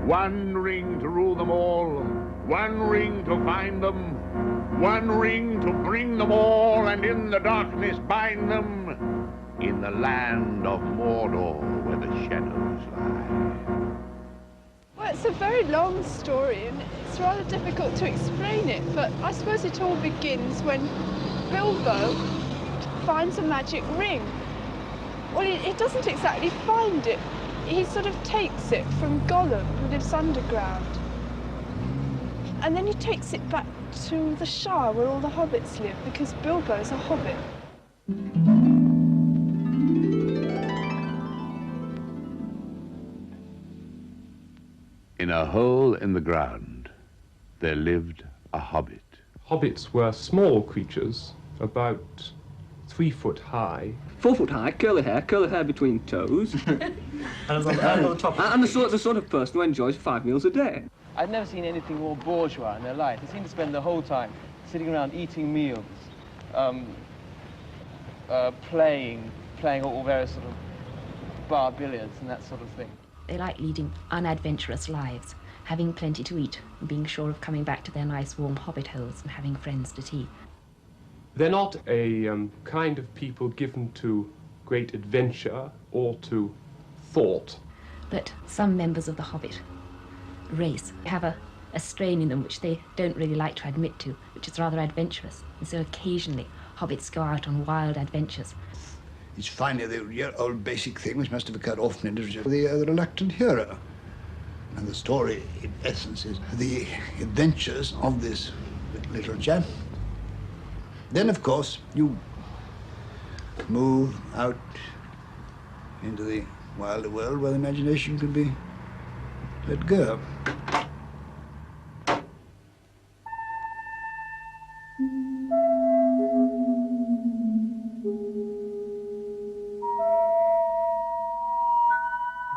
One ring to rule them all, one ring to find them, one ring to bring them all and in the darkness bind them, in the land of Mordor where the shadows lie. Well, it's a very long story and it's rather difficult to explain it, but I suppose it all begins when Bilbo finds a magic ring. Well, he doesn't exactly find it. He sort of takes it from Gollum, who lives underground. And then he takes it back to the Shire, where all the hobbits live, because Bilbo's a hobbit. In a hole in the ground, there lived a hobbit. Hobbits were small creatures, about 3 foot high. 4 foot high, curly hair between toes. And the sort of person who enjoys 5 meals a day. I've never seen anything more bourgeois in their life. They seem to spend the whole time sitting around eating meals, playing all various sort of bar billiards and that sort of thing. They like leading unadventurous lives, having plenty to eat, and being sure of coming back to their nice warm hobbit holes and having friends to tea. They're not a kind of people given to great adventure or to thought. But some members of the hobbit race have a strain in them which they don't really like to admit to, which is rather adventurous. And so occasionally hobbits go out on wild adventures. It's finally the old basic thing which must have occurred often in literature, the reluctant hero. And the story, in essence, is the adventures of this little chap. Then, of course, you move out into the wilder world where the imagination can be let go.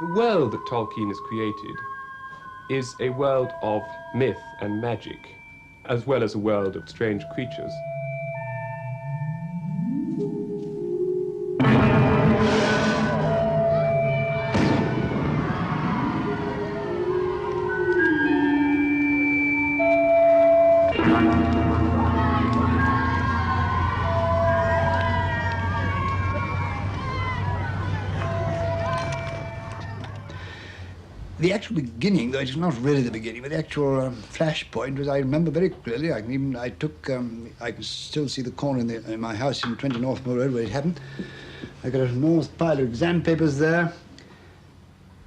The world that Tolkien has created is a world of myth and magic, as well as a world of strange creatures. The actual beginning, though it's not really the beginning, but the actual flashpoint was, I remember very clearly. I can still see the corner in my house in 20 Northmore Road where it happened. I got an enormous pile of exam papers there,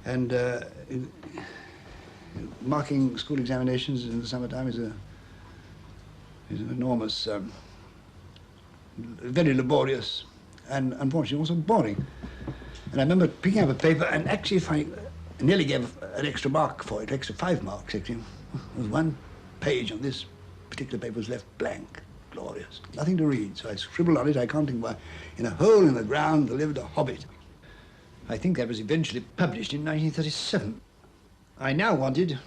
and marking school examinations in the summertime is an enormous, very laborious, and unfortunately also boring. And I remember picking up a paper and actually finding. I nearly gave an extra mark for it, extra 5 marks, actually. There was 1 page on this particular paper was left blank. Glorious. Nothing to read, so I scribbled on it. I can't think why. In a hole in the ground there lived a hobbit. I think that was eventually published in 1937. I now wanted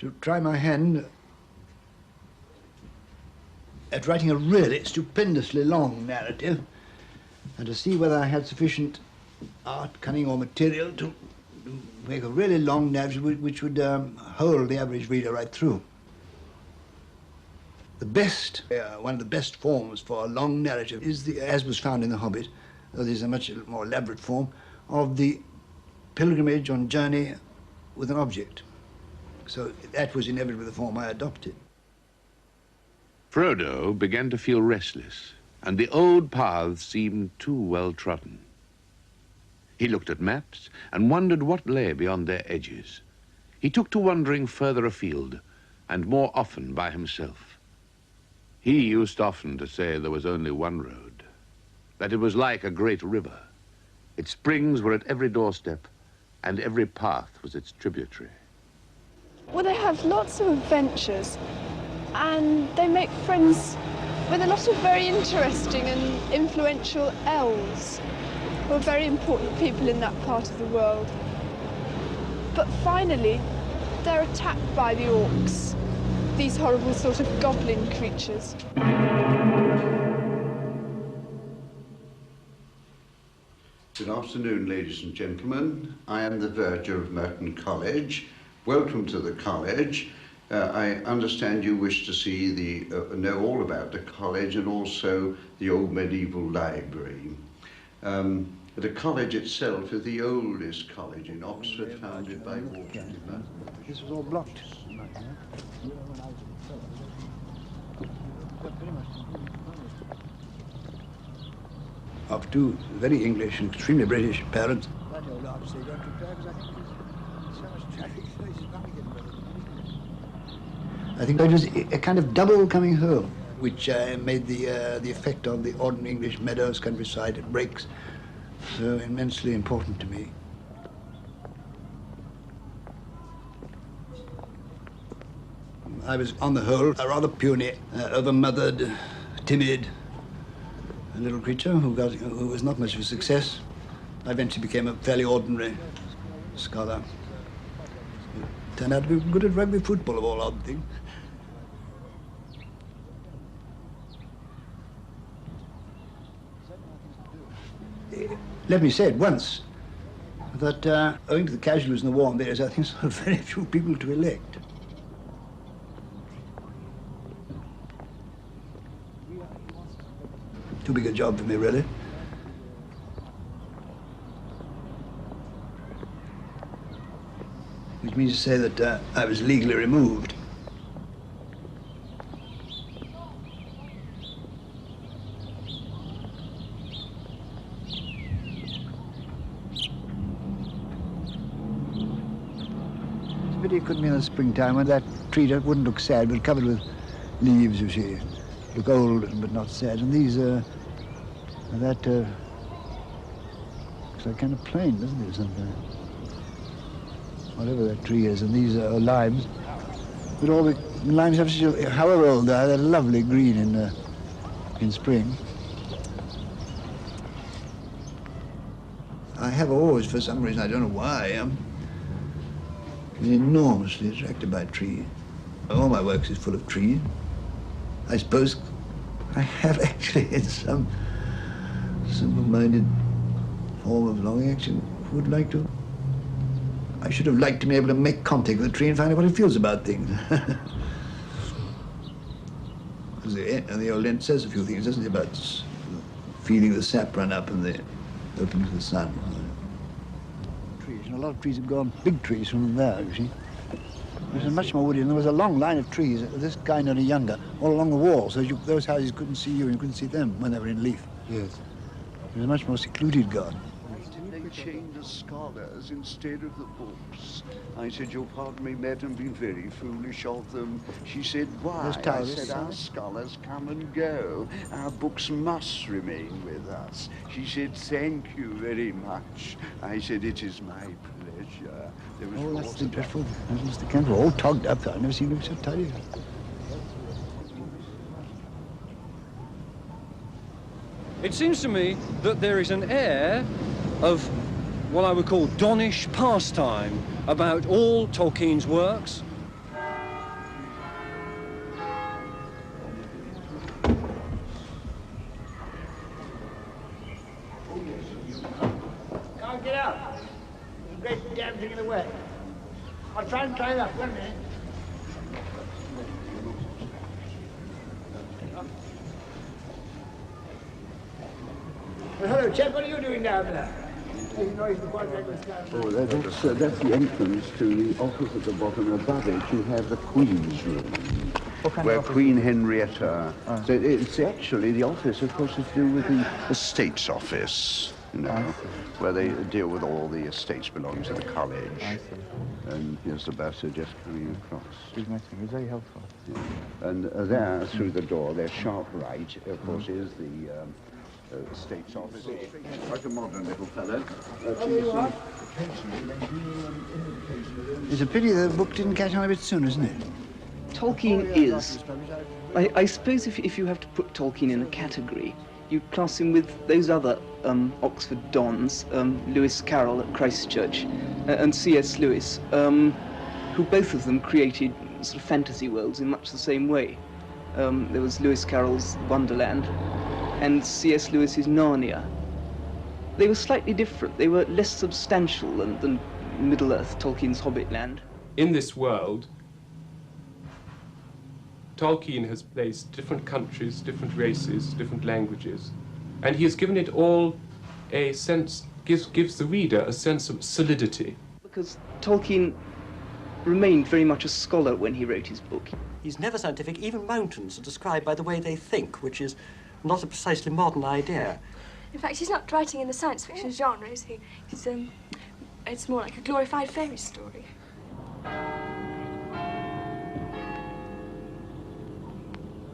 to try my hand at writing a really stupendously long narrative and to see whether I had sufficient art, cunning, or material to make a really long narrative which would hold the average reader right through. The best, one of the best forms for a long narrative is as was found in The Hobbit, though there's a much more elaborate form, of the pilgrimage on journey with an object. So that was inevitably the form I adopted. Frodo began to feel restless, and the old paths seemed too well trodden. He looked at maps and wondered what lay beyond their edges. He took to wandering further afield, and more often by himself. He used often to say there was only one road, that it was like a great river. Its springs were at every doorstep, and every path was its tributary. Well, they have lots of adventures, and they make friends with a lot of very interesting and influential elves, who are very important people in that part of the world. But finally, they're attacked by the orcs, these horrible sort of goblin creatures. Good afternoon, ladies and gentlemen. I am the verger of Merton College. Welcome to the college. I understand you wish to see know all about the college and also the old medieval library. The college itself is the oldest college in Oxford, founded by Walter. This was all blocked. Of two very English and extremely British parents. I think it was a kind of double coming home, which made the effect on the ordinary English meadows, countryside, and breaks so immensely important to me. I was, on the whole, a rather puny, over-mothered, timid little creature who was not much of a success. I eventually became a fairly ordinary scholar. Turned out to be good at rugby football, of all odd things. Let me say at once that owing to the casualties in the war and various other things, there are very few people to elect. Too big a job for me, really. Which means to say that I was legally removed. It's a pity it couldn't be in the springtime when that tree wouldn't look sad, but covered with leaves, you see. Look old but not sad, and these that looks like kind of plain, doesn't it? Something, whatever that tree is, and these are limes. But all the limes have such a, however old they are, they're lovely green in spring. I have always, for some reason, I don't know why, been enormously attracted by trees. All my works is full of trees. I suppose I have actually, in some simple-minded form of longing, actually would like to. I should have liked to be able to make contact with a tree and find out what it feels about things. And the old ant says a few things, doesn't it, about feeling the sap run up and the opening to the sun. Trees, and a lot of trees have gone, big trees from there, you see. It was much more woody, and there was a long line of trees, this kind only younger, all along the wall, so those houses couldn't see you and you couldn't see them when they were in leaf. Yes. It was a much more secluded garden. They chained the scholars instead of the books. I said, "Your pardon me, madam, been very foolish of them." She said, "Why?" I said, "Our scholars come and go. Our books must remain with us." She said, "Thank you very much." I said, "It is my pleasure." There was that's the dreadful. That's the candle all togged up. I've never seen them so tidy. It seems to me that there is an air of what I would call donnish pastime about all Tolkien's works. Can't get out. There's a great damn thing in the way. I'll try and climb up, 1 minute. Well, hello, chap, what are you doing down there? Oh, that's the entrance to the office at the bottom. Above it, you have the Queen's room, where Queen Henrietta. So it's actually the office, of course, is to do with the estates office, you know, where they deal with all the estates belonging to the college. I see. And here's the bursar just coming across. It's very helpful. Yeah. And there, through the door, their sharp right, of course, is the estates office. Quite a modern little fellow. It's a pity the book didn't catch on a bit sooner, isn't it? Tolkien is, I suppose if you have to put Tolkien in a category, you class him with those other Oxford dons, Lewis Carroll at Christchurch and C.S. Lewis, who both of them created sort of fantasy worlds in much the same way. There was Lewis Carroll's Wonderland and C.S. Lewis's Narnia. they were slightly different. They were less substantial than Middle-earth, Tolkien's Hobbitland. In this world, Tolkien has placed different countries, different races, different languages, and he has given it all a sense, gives the reader a sense of solidity. Because Tolkien remained very much a scholar when he wrote his book. He's never scientific. Even mountains are described by the way they think, which is not a precisely modern idea. In fact, he's not writing in the science fiction genre, is he? It's more like a glorified fairy story.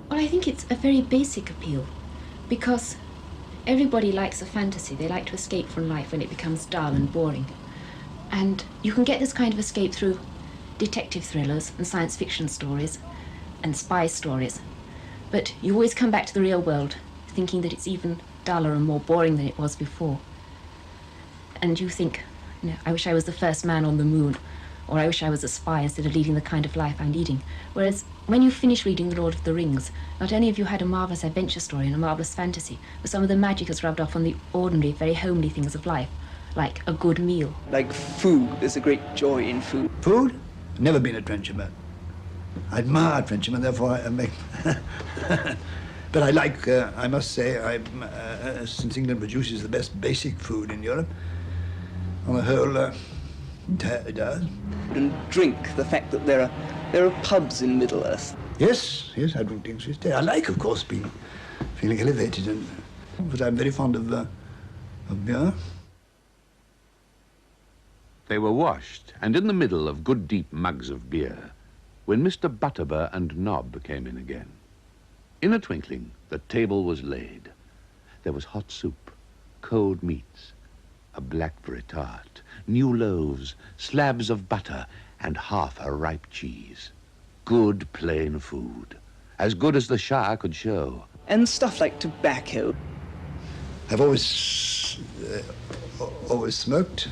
Well, I think it's a very basic appeal, because everybody likes a fantasy. They like to escape from life when it becomes dull and boring. And you can get this kind of escape through detective thrillers and science fiction stories and spy stories. But you always come back to the real world, thinking that it's even duller and more boring than it was before. And you think, you know, I wish I was the first man on the moon, or I wish I was a spy instead of leading the kind of life I'm leading. Whereas when you finish reading The Lord of the Rings, not only have you had a marvellous adventure story and a marvellous fantasy, but some of the magic has rubbed off on the ordinary, very homely things of life, like a good meal. Like food, there's a great joy in food. Food? Never been a trencherman. I admire trenchermen, therefore I make... But I like, I must say, since England produces the best basic food in Europe, on the whole, it does. And drink, the fact that there are pubs in Middle-earth. Yes, I drink things with day. I like, of course, feeling elevated, but I'm very fond of beer. They were washed, and in the middle of good deep mugs of beer, when Mr. Butterbur and Nob came in again. In a twinkling, the table was laid. There was hot soup, cold meats, a blackberry tart, new loaves, slabs of butter, and half a ripe cheese. Good plain food, as good as the Shah could show. And stuff like tobacco. I've always smoked.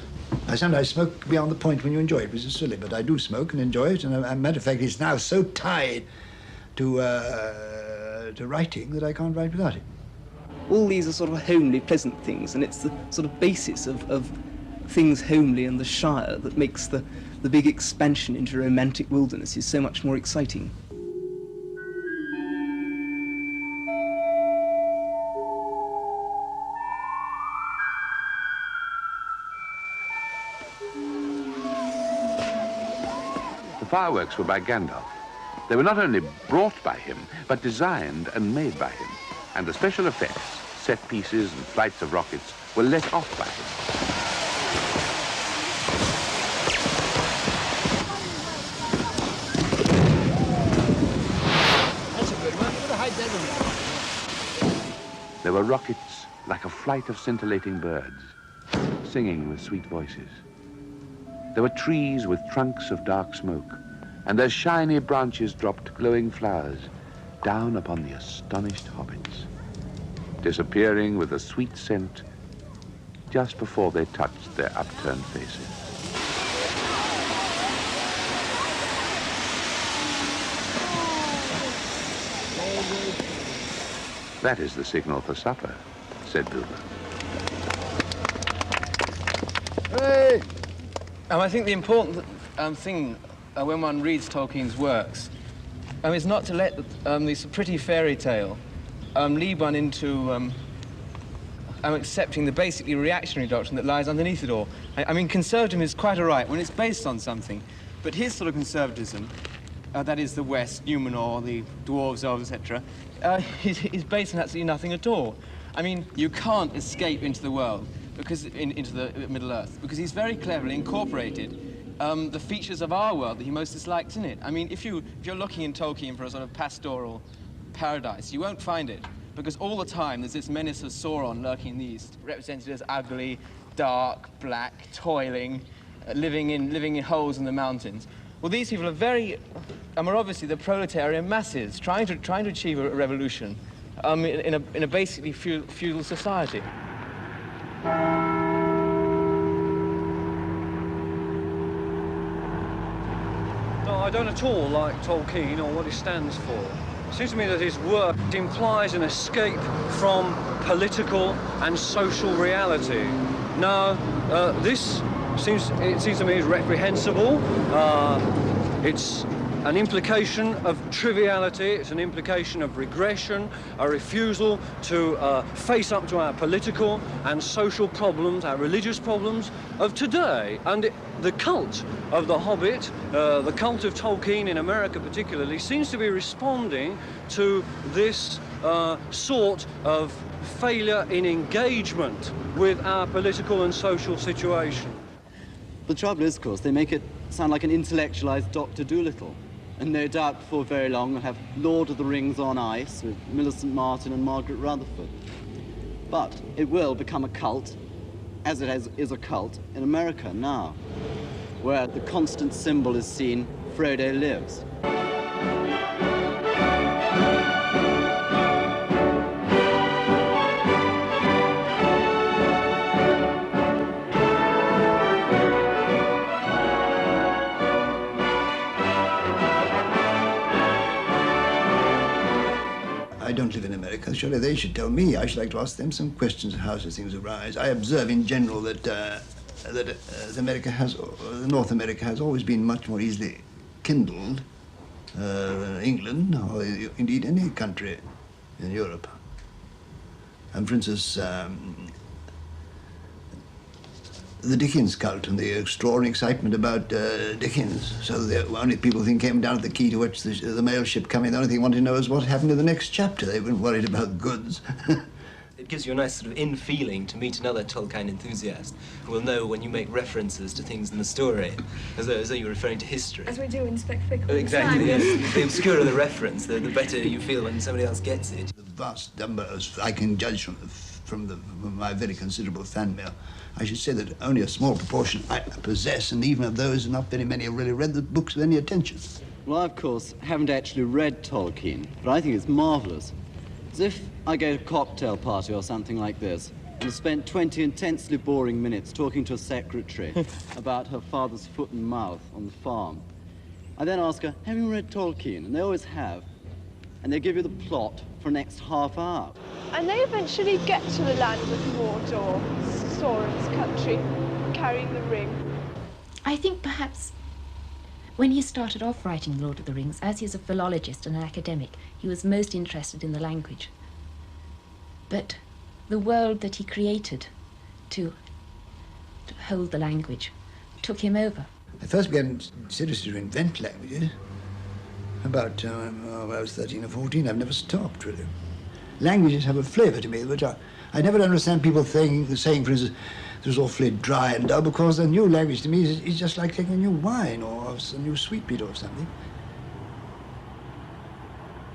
I sometimes smoke beyond the point when you enjoy it, which is silly, but I do smoke and enjoy it, and as a matter of fact, it's now so tied to writing that I can't write without it. All these are sort of homely, pleasant things, and it's the sort of basis of things homely in the Shire that makes the big expansion into romantic wildernesses so much more exciting. The fireworks were by Gandalf. They were not only brought by him, but designed and made by him. And the special effects, set pieces and flights of rockets, were let off by him. That's a good one. What a high deadline. There were rockets like a flight of scintillating birds, singing with sweet voices. There were trees with trunks of dark smoke, and their shiny branches dropped glowing flowers down upon the astonished hobbits, disappearing with a sweet scent just before they touched their upturned faces. That is the signal for supper, said Bilbo. Hey! I think the important thing when one reads Tolkien's works is not to let this pretty fairy tale lead one into accepting the basically reactionary doctrine that lies underneath it all. I mean, conservatism is quite all right when it's based on something, but his sort of conservatism, that is the West, Numenor, the dwarves, elves, etc., is based on absolutely nothing at all. I mean, you can't escape into the world, because into the Middle-earth, because he's very cleverly incorporated the features of our world that he most dislikes in it. I mean, if you're looking in Tolkien for a sort of pastoral paradise, you won't find it, because all the time there's this menace of Sauron lurking in the east, represented as ugly, dark, black, toiling, living in holes in the mountains. Well, these people are obviously the proletarian masses trying to achieve a revolution in a basically feudal society. No, I don't at all like Tolkien or what he stands for. seems to me that his work implies an escape from political and social reality. Now, this seems to me is reprehensible. It's an implication of triviality, it's an implication of regression, a refusal to face up to our political and social problems, our religious problems of today. And the cult of The Hobbit, the cult of Tolkien in America particularly, seems to be responding to this sort of failure in engagement with our political and social situation. The trouble is, of course, they make it sound like an intellectualized Dr. Dolittle. And no doubt before very long we'll have Lord of the Rings on ice with Millicent Martin and Margaret Rutherford. But it will become a cult, as it is a cult in America now, where the constant symbol is seen, Frodo lives. I don't live in America. Surely they should tell me. I should like to ask them some questions of how such things arise. I observe in general that North America has always been much more easily kindled than England, or indeed any country in Europe. And for instance, the Dickens cult and the extraordinary excitement about Dickens, so the only people who came down at the quay to watch the mail ship come in, the only thing they wanted to know is what happened to the next chapter. They weren't worried about goods. It gives you a nice sort of in-feeling to meet another Tolkien enthusiast who will know when you make references to things in the story, as though you're referring to history. As we do in Spectacle. Exactly, yes. The obscurer the reference, the better you feel when somebody else gets it. The vast numbers I can judge from my very considerable fan mail, I should say that only a small proportion I possess, and even of those, not very many have really read the books with any attention. Well, I, of course, haven't actually read Tolkien, but I think it's marvellous. As if I go to a cocktail party or something like this, and have spent 20 intensely boring minutes talking to a secretary about her father's foot and mouth on the farm. I then ask her, have you read Tolkien? And they always have. And they give you the plot for the next half hour. And they eventually get to the land of Mordor, Sauron's country, carrying the ring. I think perhaps when he started off writing Lord of the Rings, as he is a philologist and an academic, he was most interested in the language. But the world that he created to hold the language took him over. I first began seriously to invent languages about when I was 13 or 14. I've never stopped, really. Languages have a flavour to me, which I never understand people saying, for instance, it was awfully dry and dull, because a new language to me is just like taking a new wine or a new sweetmeat or something.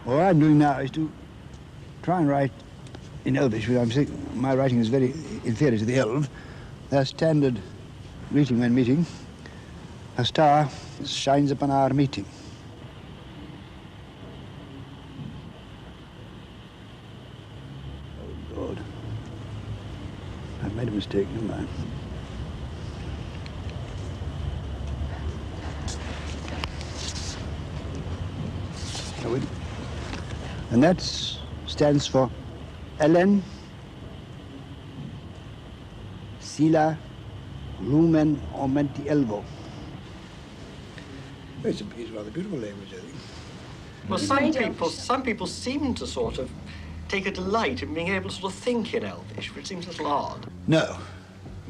What I'm doing now is to try and write in Elvish, because my writing is very inferior to the Elv. Their standard greeting when meeting, a star shines upon our meeting. Oh, God. I've made a mistake, never mind. And that stands for Ellen, Sila, Lumen, Aumenti Elvo. It's a rather beautiful language, I think. Well, some people seem to sort of take a delight in being able to sort of think in Elvish, which seems a little odd. No.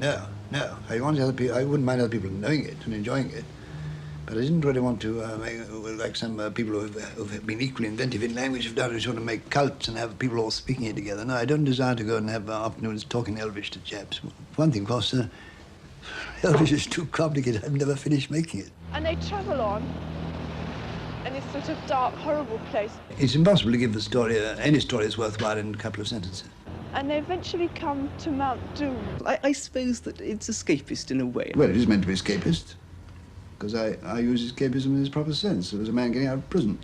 I wouldn't mind other people knowing it and enjoying it, but I didn't really want to like some people who've been equally inventive in language have done, sort of make cults and have people all speaking it together. No, I don't desire to go and have afternoons talking Elvish to chaps. One thing, of course, Elvish is too complicated. I've never finished making it. And they travel on in this sort of dark, horrible place. It's impossible to give the story, any story that's worthwhile, in a couple of sentences. And they eventually come to Mount Doom. I suppose that it's escapist in a way. Well, it is meant to be escapist, because I use escapism in its proper sense. It was a man getting out of prison.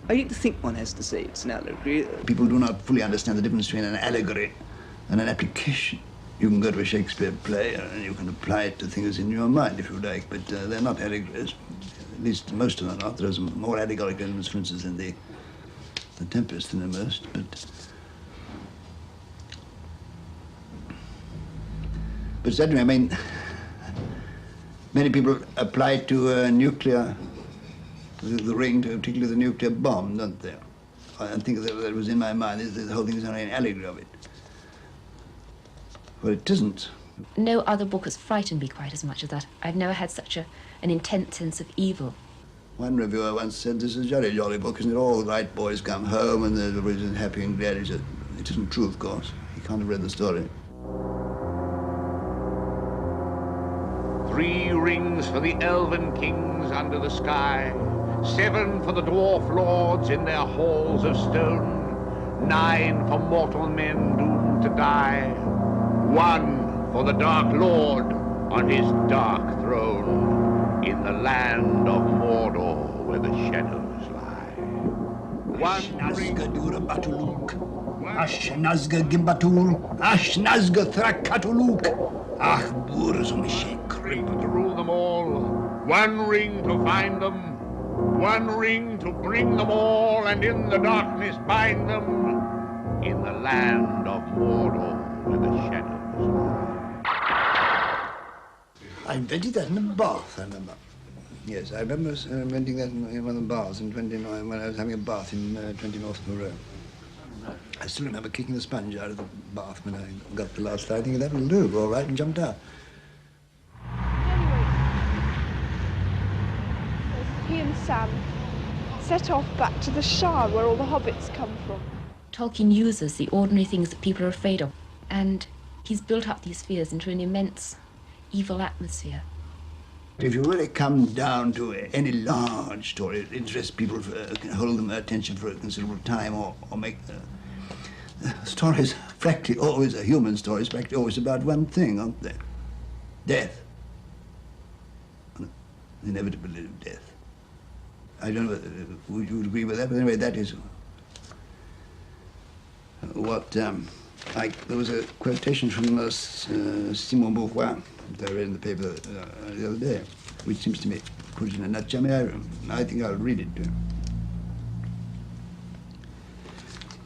I don't think one has to say it's an allegory. People do not fully understand the difference between an allegory and an application. You can go to a Shakespeare play and you can apply it to things in your mind if you like, but they're not allegories. At least most of them are not. There's more allegorical elements, for instance, in the Tempest than in most, but certainly, I mean, many people apply to nuclear, the ring, to particularly the nuclear bomb, don't they? I think that was in my mind, the whole thing is only an allegory of it. Well, it isn't. No other book has frightened me quite as much as that. I've never had such an intense sense of evil. One reviewer once said, "This is a jolly, jolly book, isn't it? All the right boys come home and they're happy and glad." It isn't true, of course. He can't have read the story. 3 rings for the elven kings under the sky, 7 for the dwarf lords in their halls of stone, 9 for mortal men doomed to die, 1 for the Dark Lord on his dark throne, in the land of Mordor where the shadows lie. 1 ring... Ashnazga Gimbatul, Ashnazga Thrakatuluk, Ach Burzumishik. To rule them all, 1 ring to find them, 1 ring to bring them all, and in the darkness bind them, in the land of Mordor where the shadows lie. I invented that in a bath, I remember. Yes, I remember inventing that in one of the baths in 29, when I was having a bath in 20 North Moreau. I still remember kicking the sponge out of the bath when I got the last time, thinking that will do, all right, and jumped out. He and Sam set off back to the Shire where all the hobbits come from. Tolkien uses the ordinary things that people are afraid of, and he's built up these fears into an immense evil atmosphere. If you really come down to any large story, it interests people, can hold them attention for a considerable time, or make stories, practically always, a human story is practically always about one thing, aren't they? Death. The inevitability of death. I don't know whether you would agree with that, but anyway, that is what, there was a quotation from Simon Beauvoir that I read in the paper the other day, which seems to me put it in a nutshell. I think I'll read it.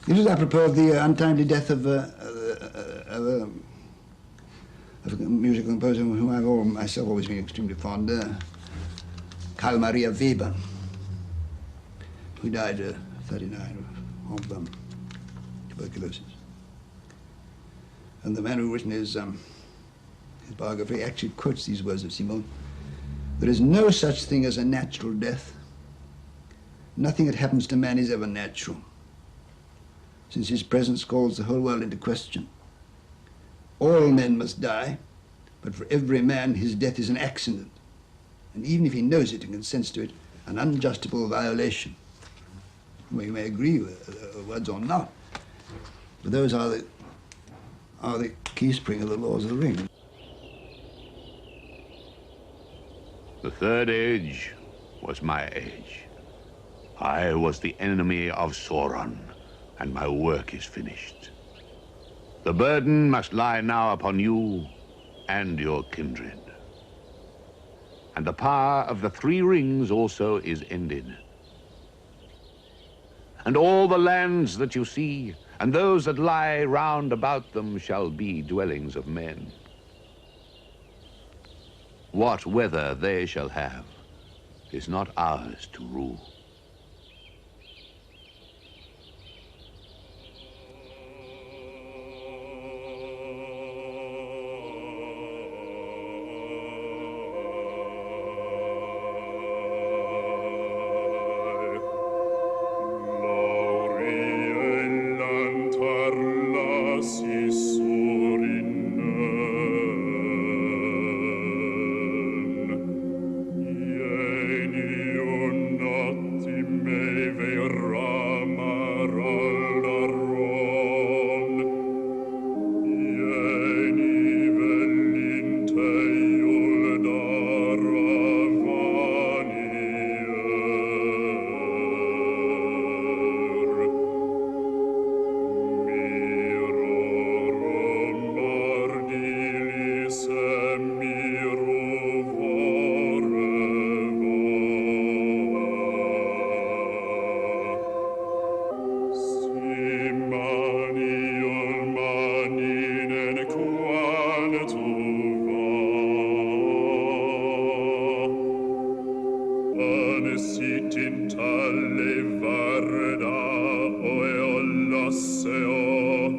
It was apropos of the untimely death of a musical composer whom I've myself always been extremely fond, Carl Maria Weber, who died at 39 of tuberculosis. And the man who written his biography actually quotes these words of Simon: "There is no such thing as a natural death. Nothing that happens to man is ever natural, since his presence calls the whole world into question. All men must die, but for every man his death is an accident, and even if he knows it and consents to it, an unjustifiable violation." Well, you may agree with the words or not, but those are the key spring of the laws of the ring. The third age was my age. I was the enemy of Sauron, and my work is finished. The burden must lie now upon you and your kindred. And the power of the 3 rings also is ended. And all the lands that you see, and those that lie round about them, shall be dwellings of men. What weather they shall have is not ours to rule. varda och jag losse och